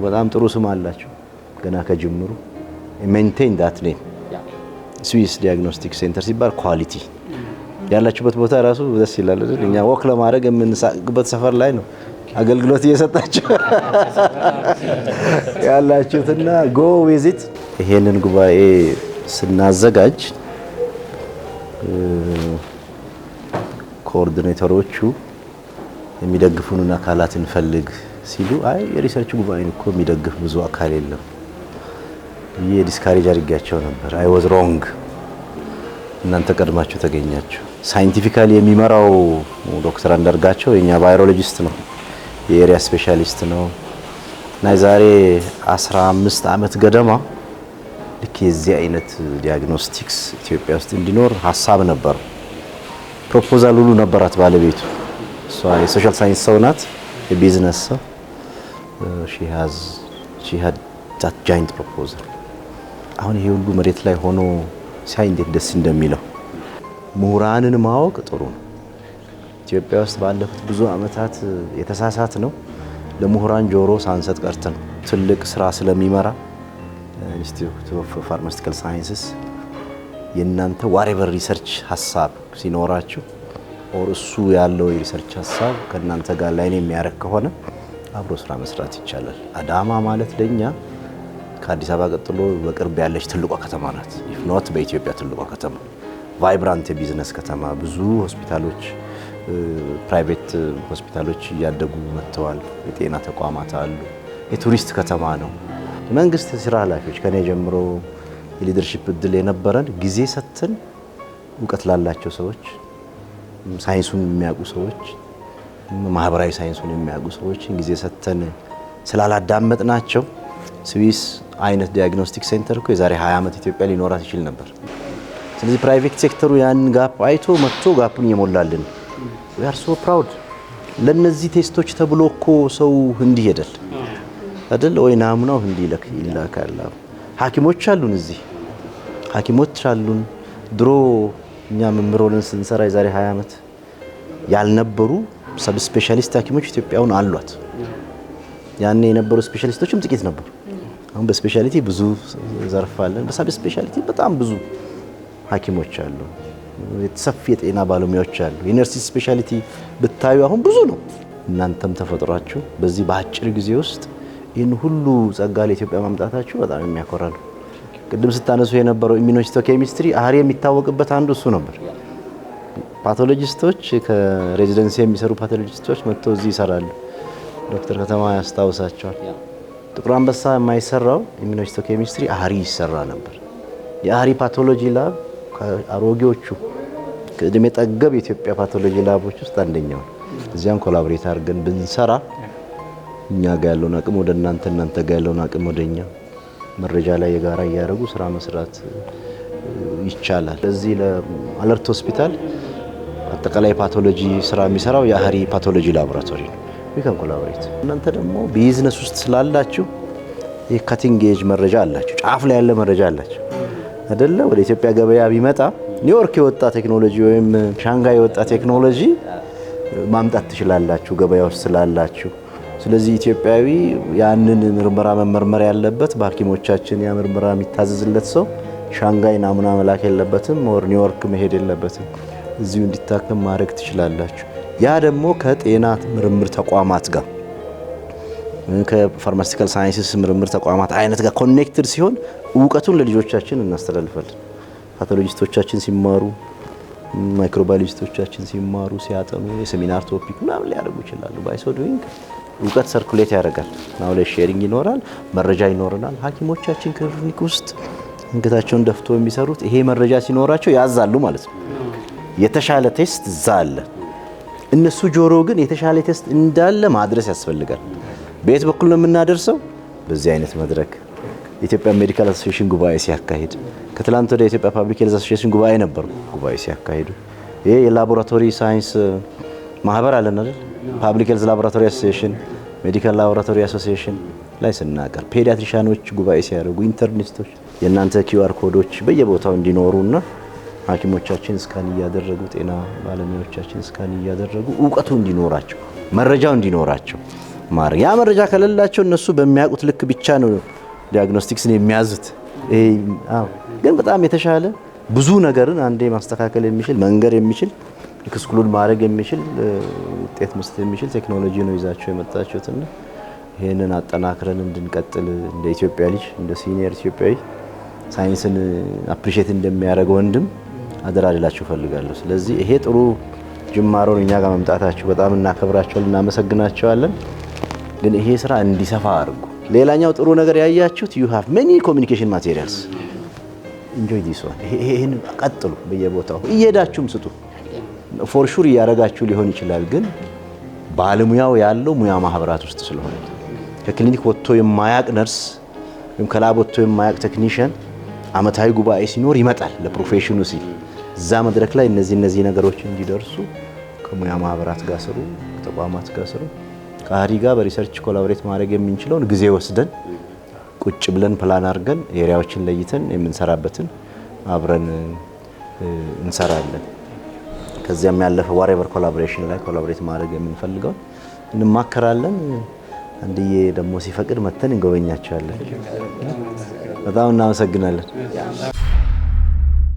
በጣም ጥሩ ስም አላቸው ገና ከጅምሩ maintain that name ስዊስ ዲያግኖስቲክ ሴንተር ሲባል ኳሊቲ ያላችሁበት ቦታ ራሱ ደስ ይላል አይደል እኛ ወክ ለማድረግ የምንሳቅበት ሰፈር ላይ ነው አገልግሎት እየሰጣችሁ ያላችሁትና go visit ይሄንን ጉባኤ ስናዘጋጅ ኮኦርዲኔተሮቹ የሚደግፉንን አካላት እንፈልግ ሲሉ አይ የሪሰርች ጉባኤን እኮ የሚደግፍ ብዙ አካል የለም የዲስካሬጅ አድርጋቸው ነበር አይ ዋዝ ሮንግ እናንተ ቀድማችሁ ተገኛችሁ ሳይንቲፊካሊ የሚመራው ዶክተር አንደርጋቸው የኛ ባዮሎጂስት ነው የኤሪያ ስፔሻሊስት ነው እና ዛሬ 15 አመት ገደማ ልክ የዚህ አይነት ዲያግኖስቲክስ ኢትዮጵያ ውስጥ እንዲኖር ሐሳብ ነበር ፕሮፖዛል ሁሉ ነበራት ባለቤቱ እሷ የሶሻል ሳይንስ ሰው ናት የቢዝነስ ሰው she had that giant proposal አሁን ይሄ ሁሉ መሬት ላይ ሆኖ ሳይ እንዴት ደስ እንደሚለው ምሁራንን ማወቅ ጥሩ ነው ኢትዮጵያ ውስጥ ባለፉት ብዙ አመታት የተሳሳት ነው ለምሁራን ጆሮ ሳንሰጥ ቀርተን ትልቅ ስራ ስለሚመራ ኢንስቲትዩት ኦፍ ፋርማሲቲካል ሳይንስስ የናንተ ዋሬቨር ሪሰርች ሐሳብ ሲኖራችሁ ኦር እሱ ያለው የሪሰርች ሐሳብ ከናንተ ጋር ላይ የሚያረክ ከሆነ አብሮ ስራ መስራት ይቻላል አዳማ ማለት ለኛ ከአዲስ አበባ ቀጥሎ በቅርብ ያለች ትልቋ ከተማ ናት if not በኢትዮጵያ ትልቋ ከተማ ቫይብራንት የቢዝነስ ከተማ ብዙ ሆስፒታሎች ፕራይቬት ሆስፒታሎች ያደጉ መጥተዋል የጤና ተቋማት አሉ የቱሪስት ከተማ ነው መንግስት ስራ ኃላፊዎች ከኔ ጀምሮ የሊደርሺፕ እድል የነበረን ጊዜ ሰጥተን ዕውቀት ላላቸው ሰዎች ሳይንሱን የሚያውቁ ሰዎች ማህበራዊ ሳይንሱን የሚያውቁ ሰዎች ጊዜ ሰጥተን ስላላዳመጥናቸው ስዊስ አይነት ዲያግኖስቲክ ሴንተር እኮ የዛሬ 20 አመት ኢትዮጵያ ሊኖራት ይችል ነበር ስለዚህ ፕራይቬት ሴክተሩ ያን ጋፕ አይቶ መጥቶ ጋፑን ይሞላልን we are so proud ለነዚህ ቴስቶች ተብሎ እኮ ሰው ህንድ ይሄዳል አይደል ወይ ናሙናው ህንድ ይላካል ሐኪሞች አሉን እዚህ ሐኪሞች አሉን ድሮ እኛ መምሮልን ስንሰራ የዛሬ 20 አመት ያልነበሩ ሰብ ስፔሻሊስት ሐኪሞች ኢትዮጵያውን አሏት ያኔ የነበሩ ስፔሻሊስቶችም ጥቂት ነበሩ አሁን በስፔሻሊቲ ብዙ ዘርፍ አለን በሰብ ስፔሻሊቲ በጣም ብዙ ሐኪሞች አሉ የተሰፊ የጤና ባለሙያዎች አሉ የነርሲንግ ስፔሻሊቲ ብታዩ አሁን ብዙ ነው እናንተም ተፈጥሯችሁ በዚህ በአጭር ጊዜ ውስጥ ይህን ሁሉ ጸጋ ለኢትዮጵያ ማምጣታችሁ በጣም የሚያኮራ ነው ቅድም ስታነሱ የነበረው ኢሚኖሂስቶኬሚስትሪ አህሪ የሚታወቅበት አንዱ እሱ ነበር ፓቶሎጂስቶች ከሬዚደንሲ የሚሰሩ ፓቶሎጂስቶች መጥተው እዚህ ይሰራሉ ዶክተር ከተማ ያስታውሳቸዋል ጥቁር አንበሳ የማይሰራው ኢሚኖሂስቶኬሚስትሪ አህሪ ይሰራ ነበር የአህሪ ፓቶሎጂ ላብ ከአሮጌዎቹ ከእድሜ ጠገብ የኢትዮጵያ ፓቶሎጂ ላቦች ውስጥ አንደኛው እዚያን ኮላቦሬት አድርገን ብንሰራ እኛ ጋር ያለውን አቅም ወደ እናንተ ጋር ያለውን አቅም ወደኛ መረጃ ላይ የጋራ ያያረጉ ስራ መስራት ይቻላል ለዚህ ለአለርት ሆስፒታል አጠቃላይ ፓቶሎጂ ስራ የሚሰራው የአህሪ ፓቶሎጂ ላቦራቶሪ ነው we can collaborate እናንተ ደግሞ ቢዝነስ ውስጥ ስላላችሁ የካቲንግ ኤጅ መረጃ አላችሁ ጫፍ ላይ ያለ መረጃ አላችሁ አይደለ ወደ ኢትዮጵያ ገበያ ቢመጣ ኒውዮርክ የወጣ ቴክኖሎጂ ወይም ሻንጋይ የወጣ ቴክኖሎጂ ማምጣት ትችላላችሁ ገበያ ውስጥ ስላላችሁ ስለዚህ ኢትዮጵያዊ ያንን ምርመራ መመርመር ያለበት በሐኪሞቻችን ያ ምርመራ የሚታዘዝለት ሰው ሻንጋይ ናሙና መላክ የለበትም ወር ኒውዮርክ መሄድ የለበትም እዚሁ እንዲታከም ማድረግ ትችላላችሁ ያ ደግሞ ከጤና ምርምር ተቋማት ጋር ከፋርማሲቲካል ሳይንስስ ምርምር ተቋማት አይነት ጋር ኮኔክትድ ሲሆን ዕውቀቱን ለልጆቻችን እናስተላልፋለን ፓቶሎጂስቶቻችን ሲማሩ ማይክሮባዮሎጂስቶቻችን ሲማሩ ሲያጠኑ የሴሚናር ቶፒክ ምናምን ሊያደርጉ ይችላሉ ባይ ሶ ዱይንግ ዕውቀት ሰርኩሌት ያደርጋል ናውሌጅ ሼሪንግ ይኖራል መረጃ ይኖርናል ሐኪሞቻችን ክሊኒክ ውስጥ እንግታቸውን ደፍቶ የሚሰሩት ይሄ መረጃ ሲኖራቸው ያዛሉ ማለት ነው የተሻለ ቴስት ዛለ እነሱ ጆሮ ግን የተሻለ ቴስት እንዳለ ማድረስ ያስፈልጋል በየት በኩል ነው የምናደርሰው በዚህ አይነት መድረክ ኢትዮጵያ ሜዲካል አሶሲዬሽን ጉባኤ ሲያካሂድ ከትላንት ወደ ኢትዮጵያ ፐብሊክ ሄልዝ አሶሲዬሽን ጉባኤ ነበር ጉባኤ ሲያካሂዱ ይሄ የላቦራቶሪ ሳይንስ ማህበር አለን አይደል ፐብሊክ ሄልዝ ላቦራቶሪ አሶሲዬሽን ሜዲካል ላቦራቶሪ አሶሲዬሽን ላይ ስናቀር ፔዲያትሪሻኖች ጉባኤ ሲያደርጉ ኢንተርኒስቶች የናንተ ኪውአር ኮዶች በየቦታው እንዲኖሩና ሐኪሞቻችን ስካን ያደረጉ ጤና ባለሙያዎቻችን ስካን ያደረጉ ዕውቀቱ እንዲኖራቸው መረጃው እንዲኖራቸው ማድረግ። ያ መረጃ ከሌላቸው እነሱ በሚያውቁት ልክ ብቻ ነው ዲያግኖስቲክስን የሚያዙት። ግን በጣም የተሻለ ብዙ ነገርን አንዴ ማስተካከል የሚችል መንገር የሚችል ኤክስክሉድ ማድረግ የሚችል ውጤት መስጠት የሚችል ቴክኖሎጂ ነው ይዛቸው የመጣችሁትና ይሄንን አጠናክረን እንድንቀጥል እንደ ኢትዮጵያ ልጅ እንደ ሲኒየር ኢትዮጵያዊ ሳይንስን አፕሪሺየት እንደሚያደርግ ወንድም አደራ ልላችሁ ፈልጋለሁ። ስለዚህ ይሄ ጥሩ ጅማሮ ነው። እኛ ጋር መምጣታችሁ በጣም እናከብራችኋለን፣ እናመሰግናችኋለን። ግን ይሄ ስራ እንዲሰፋ አድርጉ። ሌላኛው ጥሩ ነገር ያያችሁት you have many communication materials enjoy this one። ይሄን ቀጥሉ፣ በየቦታው እየሄዳችሁም ስጡ። ፎር ሹር እያደረጋችሁ ሊሆን ይችላል፣ ግን ባለሙያው ያለው ሙያ ማህበራት ውስጥ ስለሆነ ከክሊኒክ ወጥቶ የማያቅ ነርስ ወይም ከላብ ወጥቶ የማያቅ ቴክኒሽያን አመታዊ ጉባኤ ሲኖር ይመጣል ለፕሮፌሽኑ ሲል። እዛ መድረክ ላይ እነዚህ ነገሮች እንዲደርሱ ከሙያ ማህበራት ጋር ስሩ፣ ተቋማት ጋር ስሩ። ከአህሪ ጋር በሪሰርች ኮላቦሬት ማድረግ የምንችለውን ጊዜ ወስደን ቁጭ ብለን ፕላን አድርገን ኤሪያዎችን ለይተን የምንሰራበትን አብረን እንሰራለን። ከዚያም ያለፈ ዋሬቨር ኮላቦሬሽን ላይ ኮላቦሬት ማድረግ የምንፈልገው እንማከራለን። አንድዬ ደግሞ ሲፈቅድ መተን እንጎበኛቸዋለን። በጣም እናመሰግናለን።